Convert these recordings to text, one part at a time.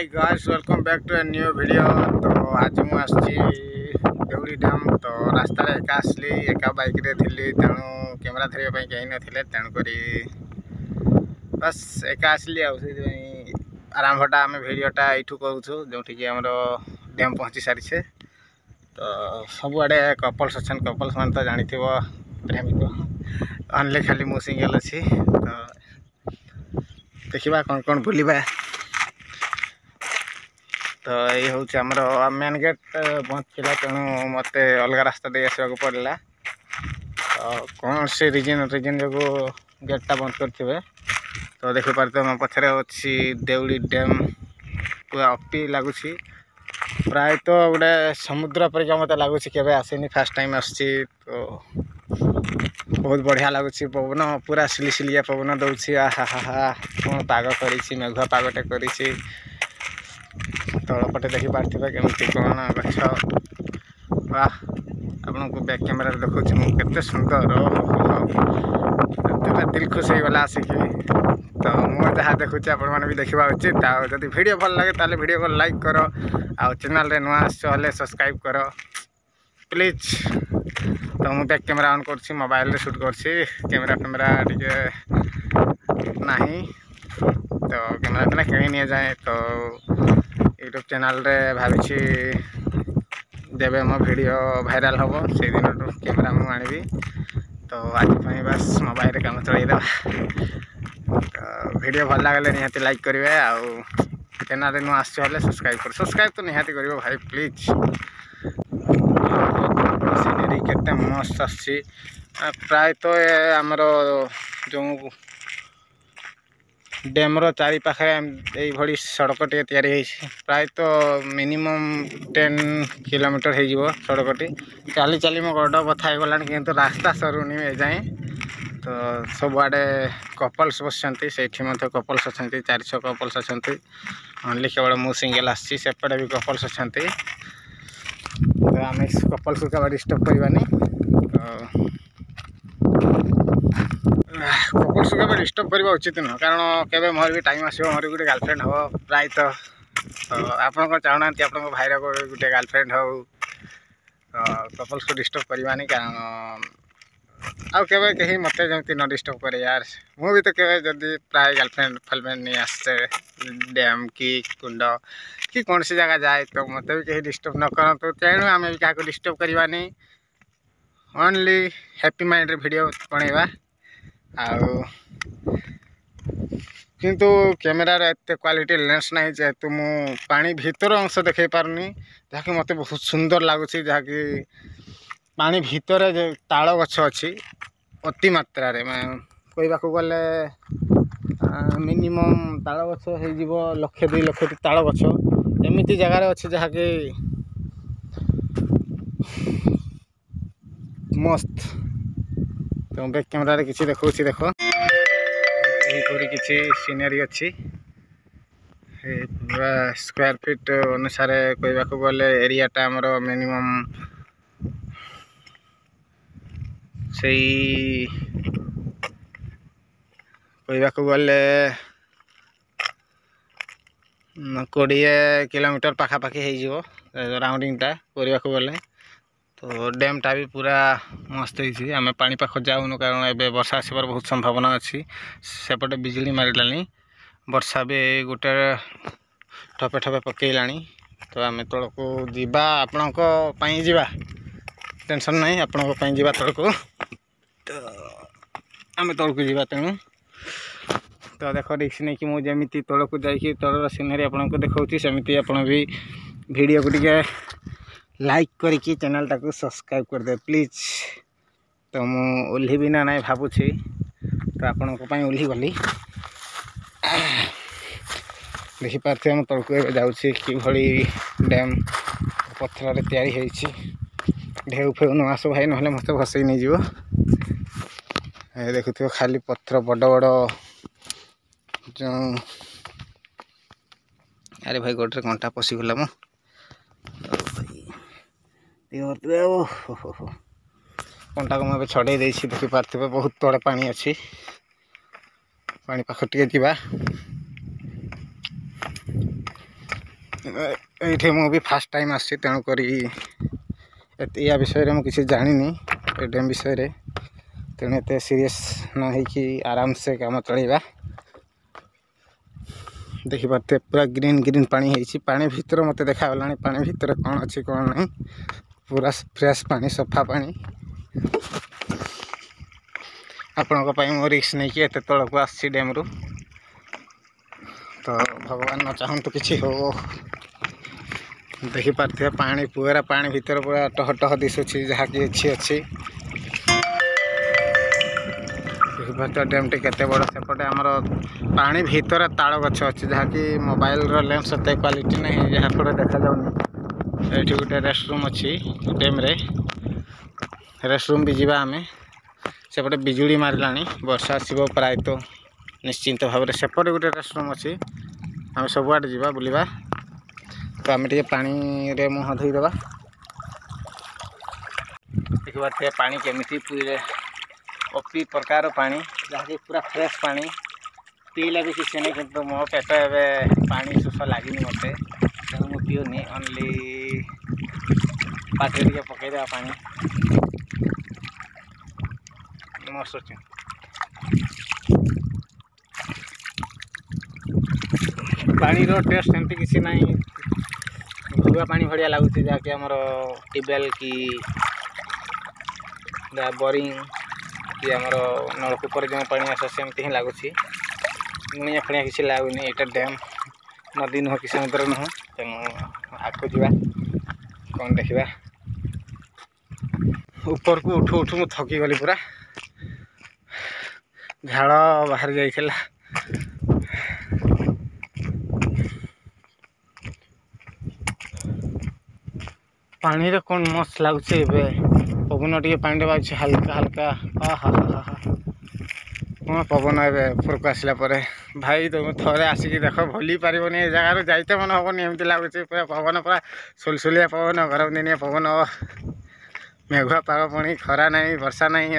Hi guys welcome back to a new video. तो आज मु आसी देउड़ी डैम। तो रास्ता एका आसली एका बाइक रे थिली तेणु कैमेरा धरिया पई कहीं नथिले तेणु करी बस एका आसली आरंभटा आम भिडटा यू करूँ जो आमर डैम पहुँची सारी। तो सबुआड़े कपल्स अच्छा कपल्स मान तो जानी प्रेमिक अनली खाली मु सिंगल अच्छी। तो देखा कौन कौन बुलवा। तो ये हूँ आमर मेन गेट बंद थी तेणु मत अलग रास्ता दे आसवाक पड़ा। तो कौन से रिजन जो गेटा बंद करेंगे। तो देखिपार तो मो पछरे अच्छी देउड़ी डैम पूरा अपी लगुच प्राय तो गोटे समुद्र परिका मत लगुच के आसनी फास्ट टाइम आसी। तो बहुत बढ़िया लगुच पवन पूरा सिलिसिलिया पवन दौर आहा हा कौन पाग कर मेघुआ पागटे कर तलपटे देखी पारे केमती कौन गछ वाह आपन को बैक कैमेरा देखा के सुंदर दिल खुश होगा आसिक। तो मुझे जहाँ देखुची आपण भी देखा उचित। जदि वीडियो भल लगे ताले वीडियो को लाइक करो आ चैनल रे नुआ आसले सब्सक्राइब करो प्लीज। तो मुझे बैक कैमेरा ऑन कर मोबाइल रे शूट कर कैमेरा टिके नहीं। तो कैमेरा किणी नहीं जाए। तो यूट्यूब चैनल रे भावी देवे मो वीडियो भाइराल हम से दिन कैमेरा मुझे आनी। तो आज बस मोबाइल काम चलईदा। तो वीडियो भल लगे निहाती लाइक करेंगे आउ चैनल नुआ आसले सब्सक्राइब तो निहाती करियो भाई प्लीज। सीनेरी केते मस्त आसी प्राय तो आमर जो डैम्र चारि पाखे यही सड़क टे प्राय तो मिनिमम 10 किलोमीटर हो सड़कटी चली चली मो गड़ बथा हो गला कि रास्ता सरुनी जाए। तो सबुआड़े कपल्स बसते से कपल्स अच्छा 400 कपल्स अच्छा ओनली केवल मु सिंगल आसी सेपटे भी कपल्स अच्छा। तो आम कपल्स को कब डिस्टर्ब करवानी। कपल्स को कभी डिस्टर्ब करवा उचित नुह कारण केवे मोर भी टाइम आसो मोर गोटे गर्लफ्रेंड हम प्राय तो आप चाहूना आप भाईर गोटे गर्लफ्रेंड हो। कपल्स को डिस्टर्ब करवानी कारण आवे कहीं मत जमी न डिस्टर्ब करे यार। मुझे तो केवे जदि प्राय गर्लफ्रेंड फलफ्रेंड नहीं आसते डैम की कुंड कि कौन सी जगह जाए तो मत भी कहीं डिस्टर्ब न करूँ। तेणु आम भी क्या डिस्टर्ब करवानी ओनली हैप्पी माइंड रे वीडियो बनवा। किंतु कैमेरा एत क्वालिटी लेंस ना जेहेतु मु पानी भीतर अंश देखे पारनी जहाँकि मत बहुत सुंदर लगुच जहाँकि पानी भितर ताल गछ अच्छी अति मात्रा रे मैं कहवा गले मिनिमम ताल गछ हो 1,00,000 2 लक्ष ताल गछ एमती जगार अच्छे जहाँकि मस्त। तो बैक कैमेरा किसी देखा देख यहीपरी किसी सीनेरी अच्छी पूरा स्क्वायर फिट अनुसार कहवा गले एरियाटा आमर मिनिमम से कहवा गले 20 किलोमीटर पाखापाखि हो राउंडिंगटा करने गले। तो डैमटा भी पूरा मस्त है आम पानी पाख जाऊनु कारण एबे वर्षा आसबार बहुत संभावना अच्छी सेपटे बिजली मारिलानी वर्षा भी गोटे ठपे ठपे पकईलानी। तो आम तल को जीवा आपण जा टेंशन नहीं आपण जा तल को। तो आम तल को जीवा तेणु तो देख रिक्स नहीं कि मुझे तल को जाकि तलर सीनेरी आपको देखा सेमती आप भी वीडियो को टिके लाइक करके चैनल टाक सब्सक्राइब कर दे प्लीज। तो मु ओल्ही बिना ना भावुची तो आपण ओल्ही गली देखिपारे हम तलक जाऊँगी कि भली डैम पथर या ढेउ फेउ न आस भाई ना मत भसई नहीं जीव। देखुव खाली पथर बड़ बड़ जो अरे भाई गोटे कंटा पशिगला मो कंटा को मुझे छड़े देखिपारे बहुत तले पानी अच्छी पानी पाख टे जा ये मुझे फास्ट टाइम आसी तेणुक या विषय में किसी जानी ए डैम विषय तेणु एत सीरीयस न हो आराम से काम चलवा देखिपारे पूरा ग्रीन ग्रीन पानी है पानी भीतर मत देखागला पानी भीतर कौन अच्छी कौन नहीं पूरा फ्रेश पानी सफा पानी आपण मो रिक्स नहीं कि एत तल को आसी डैम रु तो भगवान न चाहतु कि हो देखिपारे पानी पूरा पानी भीतर पूरा टह टह दिशुची जहाँ कि अच्छी डैम टी केते बड़ सेपटे आमर पानी भीतर ताड़ गछ अच्छी जहाँकि मोबाइल लेंस एत क्वालिटी नहीं जहाँ फल देखा जाऊनी ये गोटे रेस्टरूम अच्छी डैम रे रेस्टरूम भी जावा आम सेपटे बिजुली मारला वर्षा आसो प्राय तो निश्चिंत भाव सेपटे गोटे रेस्टरूम अच्छी आम सबुआडे जावा बुलवा तो आम टे पानी रे मुह धोईदे देखिए पानी केमी पूरे अफी प्रकार पानी जहाँकि पूरा फ्रेश पानी पीला भी किसी नहीं कि मो पेट ए पानी शोष लगे मत तेणु मुझे पीऊनी ओनली पाटे टे पकईदे पानी मस्त पानी टेस्ट एमती किसी ना घरुआ पानी भाया लगुच जहाँकि आमर ट्यूबवेल कि बोरिंग कि आमर नलकूप जो पानी आस सेमती ही लगुच लुणिया फुणिया किसी लगुनि यहाँ डैम नदी नुह कि समुद्र नुह तेणु आगे जा कौन देखा ऊपर को उठू उठू मु थकी गली पूरा झाड़ बाहर जाइला पानी रे कौन मस्त लगुच पवन टे पानी बाजू हल्का हल्का हा कौन पवन ए ऊपर आसला भाई तुम थोड़े आसिक देख भूली पारनी ए जगार जाते मन हेनी एमती लगुच पूरा पवन पूरा सुलसुलिया पवन गरम दिनिया पवन मेघुआ पाग पुणी खरा नहीं वर्षा नहीं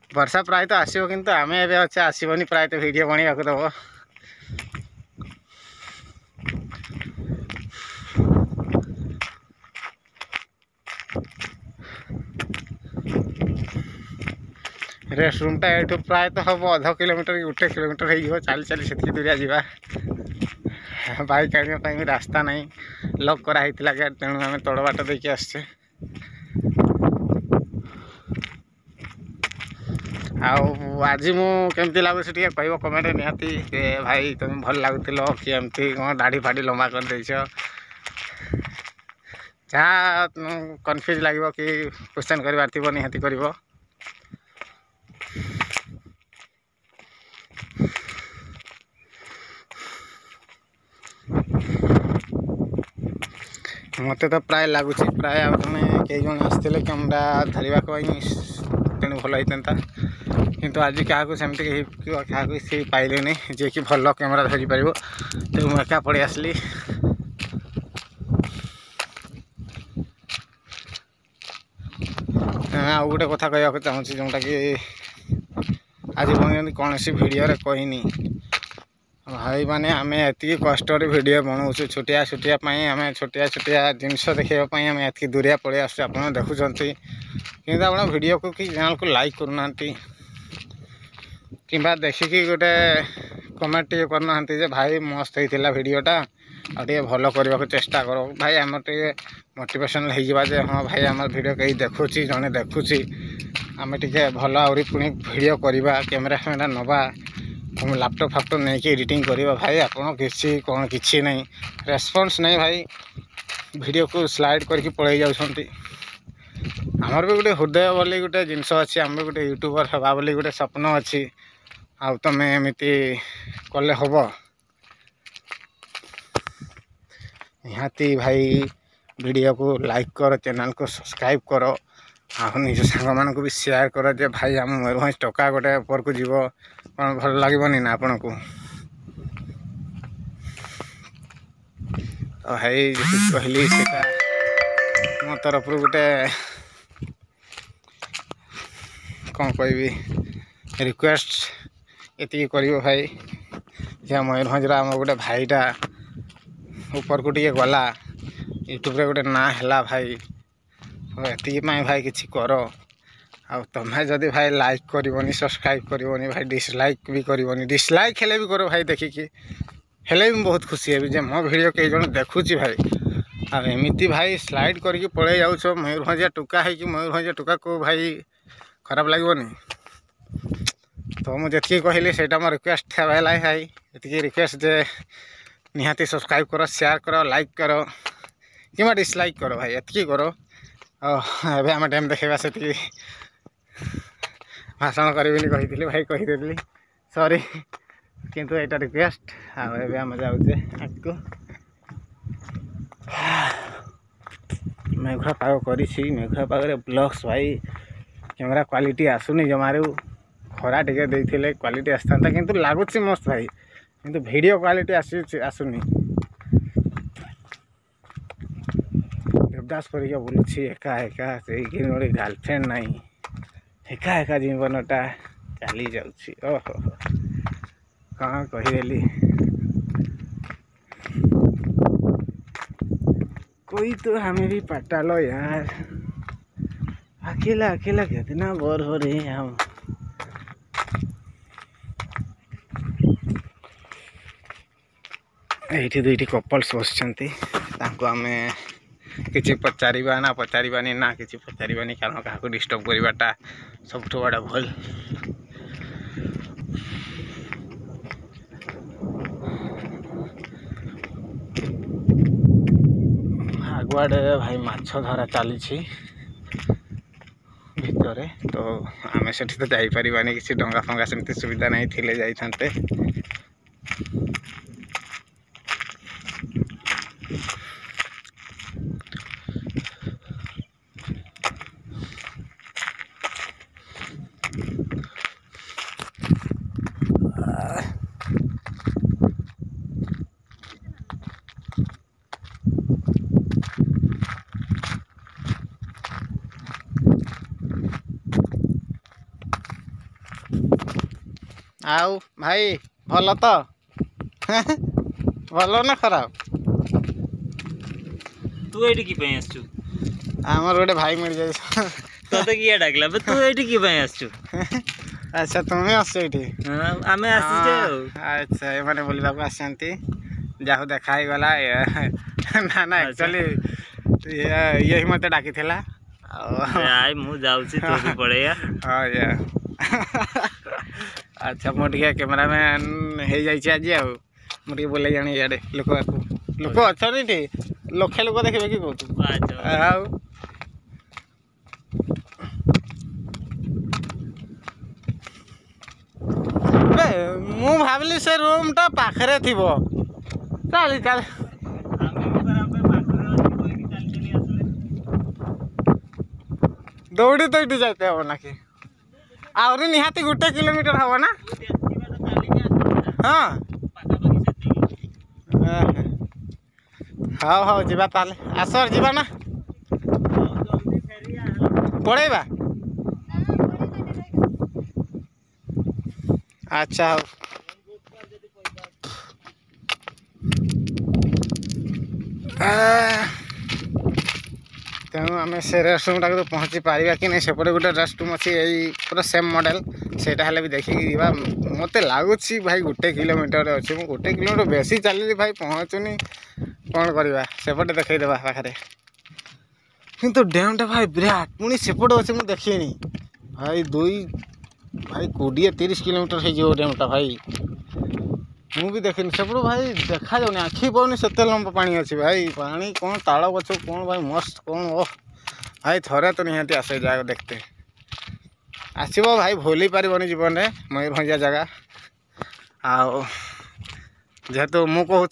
वर्षा प्राय तो आसो किंतु आम ए अच्छे आसबनी प्राय तो भिडियो बना दब रेस्टरूम टा ये प्राय तो हम अध किलोमीटर कि 1 किलोमीटर हो चली चली से दूरिया जावा बाइक आने भी रास्ता नहीं लक कराई तेणु आम तड़ बाट देकी आसचे आज मुझे लगुच कह कमेंट निहाती भाई तुम भल लगुल कि एमती कौन दाढ़ी फाड़ी लंबा कर देछ जहाँ कन्फ्यूज लगे कि क्वेश्चन कर निहाती कर मत तो प्राय लगुच प्राय आने कई जन आसते कैमेरा धरवा तेणु भल होता किंतु आज क्या सेमती क्या सी पाइले जी कि भल कैमेरा धरी पार तो मुझे एका पड़े आसली आ गोटे कथा कहवाक चाहूँगी जोटा कि आज कौन सी वीडियो रे कहनी भाई माने आम एति कष्ट वीडियो बनाऊँ छोटिया छोटिया आम छोटिया छोटिया जिनस देखापी आम एति दूरिया पलि आस देखुं कि आप वीडियो को कि चैनल को लाइक करना कि देखिकी गोटे कमेंट टे करना भाई मस्त होता वीडियोटा आगे भल करने को चेष्टा करो भाई आम टे मोटिवेशनल हो हाँ भाई आम वीडियो कहीं देखुची जड़े देखुची आम टे भल आहरी पुणी वीडियो करवा कैमेरा फैमेरा नवा लैपटॉप फैपटॉप नहीं कि एडिटिंग करवा भाई आपड़ किसी कौन किसी नहीं रेस्पॉन्स नहीं भाई वीडियो को स्लाइड करके पड़े जाऊँगी आमर भी गोटे हृदय बोली गोटे जिनस अच्छी आम भी गोटे यूट्यूबर हवा बोली गोटे स्वप्न अच्छी आ तुम एमती कले हम निहाती भाई वीडियो को लाइक कर चैनल को सब्सक्राइब कर आ निज सांग मान को भी शेयर कर जे भाई आम मयूरभंज टका गोटे ऊपर को जीव कौन भल लगनी ना आपन को तो भाई कहली मो तरफ गोटे कौन कह रिक्वेस्ट ये कर भाई जे मयूरभंज आम गोटे भाईटा ऊपर को टे गला यूट्यूब रे गोटे ना है भाई एति भाई किसी कर आ तुम्हें जदि भाई लाइक करनी सब्सक्राइब करनी भाई डिसलाइक भी करनी डिसलाइक हेले भी करो भाई देखिकी हेले भी बहुत खुशी है जे मो वीडियो कई जन देखुची भाई आ एमती भाई स्लाइड करके पड़े जाऊछ मयूरभंजिया टुका है कि मयूरभंजिया टुका को भाई खराब लगनी तो मुझे कहली से मोर रिक्वेस्ट है भाई ये रिक्वेस्ट जे निहाती सब्सक्राइब करो शेयर करो लाइक करो कि डिसलाइक करो भाई एति करो एवं आम डैम देखा से भाषण करी भाई कहीदेली सॉरी किंतु एटा रिक्वेस्ट आम जाऊे आगे मेघुआ पाग कर मेघुआ पागे ब्लॉग्स भाई कैमेरा क्वालिटी आसुनी जमारू खरा टिके देते क्वालिटी आसता किंतु लगुच मस्त भाई किंतु वीडियो क्वालिटी आसुनी देवदास परिका बुलूची एका एका से गोटे गर्लफ्रेंड नहीं एका एका जीवनटा चली जाऊँगी ओहो कहाँ कहीदेली कोई तो हमें भी पटा लो यार अकेला अकेला कितना बोर हो रहे हैं हम ये दुईटी कपल्स बसते आम किसी पचारा ना पचारानी ना किसी पचारानी कारण क्या डिस्टर्ब करवाटा सब बड़ा भल आगुआड़े भाई माछ धरा चली भितर तो आम से तो जापारानी किसी डंगा फंगा सेमती सुविधा नहीं थिले जाइथांते आउ भाई भल तो भल ना खराब तू ये कि आसचु आमर गोटे भाई मिल जाए तो किए डाकला तू ये कि आसचु अच्छा तुम्हें आस आमे अच्छा ये मैंने बोलवा को आसती जाहु देखा ही गला ना ना एक्चुअली यही मत डाकी थिला आई मु जाउची तो भी पड़ेया हां या अच्छा मोटे कैमेरामैन हो जाइए आज आउ मुझे बोले जानी इे लोक लोक अच्छा लक्षे लोक देखिए कि कहूँ मु भाविली से रूम टा पाखरे थी चल चल दौड़ी तो ये जाते हम ना कि आहरी निहाती गोटे किलोमीटर हम ना हाँ हाँ हाँ जीवा ताले आसर जीवा ना पड़ेबा अच्छा हो तेणु आम से रेस्टरूम टाक तो पहुँची पारा कि नहीं सेपटे गोटे रेस्टरूम अच्छी यही पूरा सेम मॉडल सेटा हेल्ले भी देखिकी मत लगुच भाई गोटे किलोमीटर अच्छे मुझे गोटे किलोमीटर बेसी चली भाई पहुँचुनी कौन करवा सेपटे देखईदेवा पाखे किंतु डैमटा भाई विराट पुणी सेपटे अच्छे मुझे देखनी भाई भाई 20-30 किलोमीटर हो डैमटा भाई मुझे देखनी सेपटे भाई देखा जाऊनी आखि पाऊनी से लंबा पानी अच्छी भाई पानी कौन ताल गच कौन भाई मस्त कौन ओह भाई थरे तो निहाती आसे जाए देखते आसब भाई भूल पारन जीवन में मयूरभंजिया जगह आओ जेहेतु मु कहूँ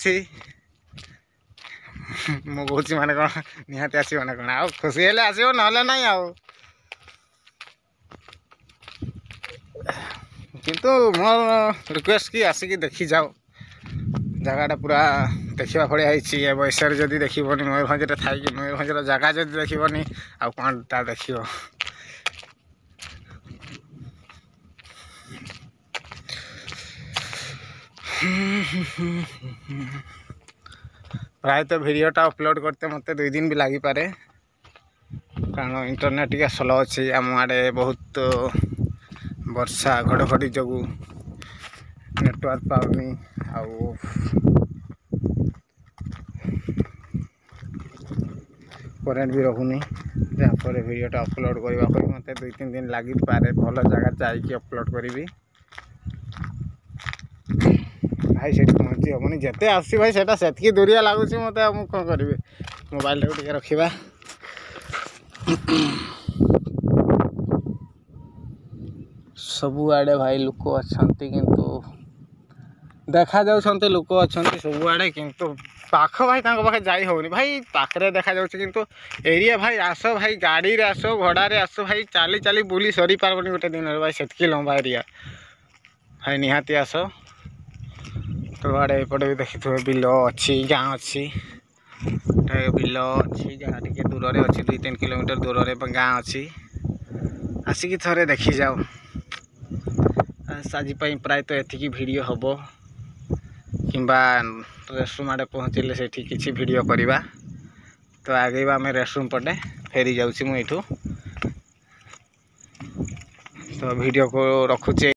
माने कौन निहाती आस माने कौन आ खुशी हेले आसो ना ना आओ किंतु मोर रिक्वेस्ट कि आसिक देखी जाओ जगहटा पूरा देखा भाया है बयस जदि देखनी मयूरभंज थी मयूरभंजर जगह जदि देखनी आ कौन ता देख ପ୍ରାୟତଃ ଭିଡ଼ିଓଟା ଅପଲୋଡ଼ करते ମୋତେ 2 दिन भी ଲାଗିପାରେ କାରଣ ଇଣ୍ଟରନେଟ୍ ଟିକେ ସ୍ଲୋ ଅଛି ଆମ ଆଡ଼େ ବହୁତ ବର୍ଷା ଘଡ଼ଘଡ଼ି ଯୋଗୁଁ ନେଟୱାର୍କ ପାଉନି ଆଉ କରେଣ୍ଟ ବି ରହୁନି ଯାହାଫଳରେ ଭିଡ଼ିଓଟା ଅପଲୋଡ଼ କରିବା ପାଇଁ ମୋତେ 2-3 दिन ଲାଗିପାରେ ଭଲ ଜାଗା ଯାଇକି ଅପଲୋଡ଼ କରିବି ଭାଇ ସେଠି ପହଞ୍ଚି ହେବନି ଯେତେ ଆସୁଛି ଭାଇ ସେଟା ସେତିକି ଦୂରିଆ ଲାଗୁଛି ମୋତେ ଆଉ ମୁଁ କ'ଣ କରିବି ମୋବାଇଲଟାକୁ ଟିକେ ରଖିବା ସବୁଆଡ଼େ ଭାଇ ଲୋକ ଅଛନ୍ତି କିନ୍ତୁ ଦେଖାଯାଉଛନ୍ତି ଲୋକ ଅଛନ୍ତି ସବୁଆଡ଼େ କିନ୍ତୁ ପାଖ ଭାଇ ତାଙ୍କ ପାଖେ ଯାଇ ହେଉନି ଭାଇ ପାଖରେ ଦେଖାଯାଉଛି କିନ୍ତୁ ଏରିଆ ଭାଇ ଆସ ଭାଇ ଗାଡ଼ିରେ ଆସ ଭଡ଼ାରେ ଆସ ଭାଇ ଚାଲି ଚାଲି ବୁଲି ସରିପାରିବନି ଗୋଟେ ଦିନରେ ଭାଇ ସେତିକି ଲମ୍ବା ଏରିଆ ଭାଇ ନିହାତି ଆସ ତ ଆଡ଼େ ଏପଟେ ବି ଦେଖିଥିବେ ବିଲ ଅଛି ଗାଁ ଅଛି ବିଲ ଅଛି ଗାଁ ଟିକେ ଦୂରରେ ଅଛି 2-3 କିଲୋମିଟର ଦୂରରେ ଗାଁ ଅଛି ଆସିକି ଥରେ ଦେଖିଯାଅ ଆଜି ପାଇଁ ପ୍ରାୟତଃ ଏତିକି ଭିଡ଼ିଓ ହେବ କିମ୍ବା ରେଷ୍ଟରୁମ୍ ଆଡ଼େ ପହଞ୍ଚିଲେ ସେଠି କିଛି ଭିଡ଼ିଓ କରିବା ତ ଆଗେଇବା ଆମେ ରେଷ୍ଟରୁମ୍ ପଟେ ଫେରି ଯାଉଛି ମୁଁ ଏଇଠୁ ତ ଭିଡ଼ିଓକୁ ରଖୁଛି।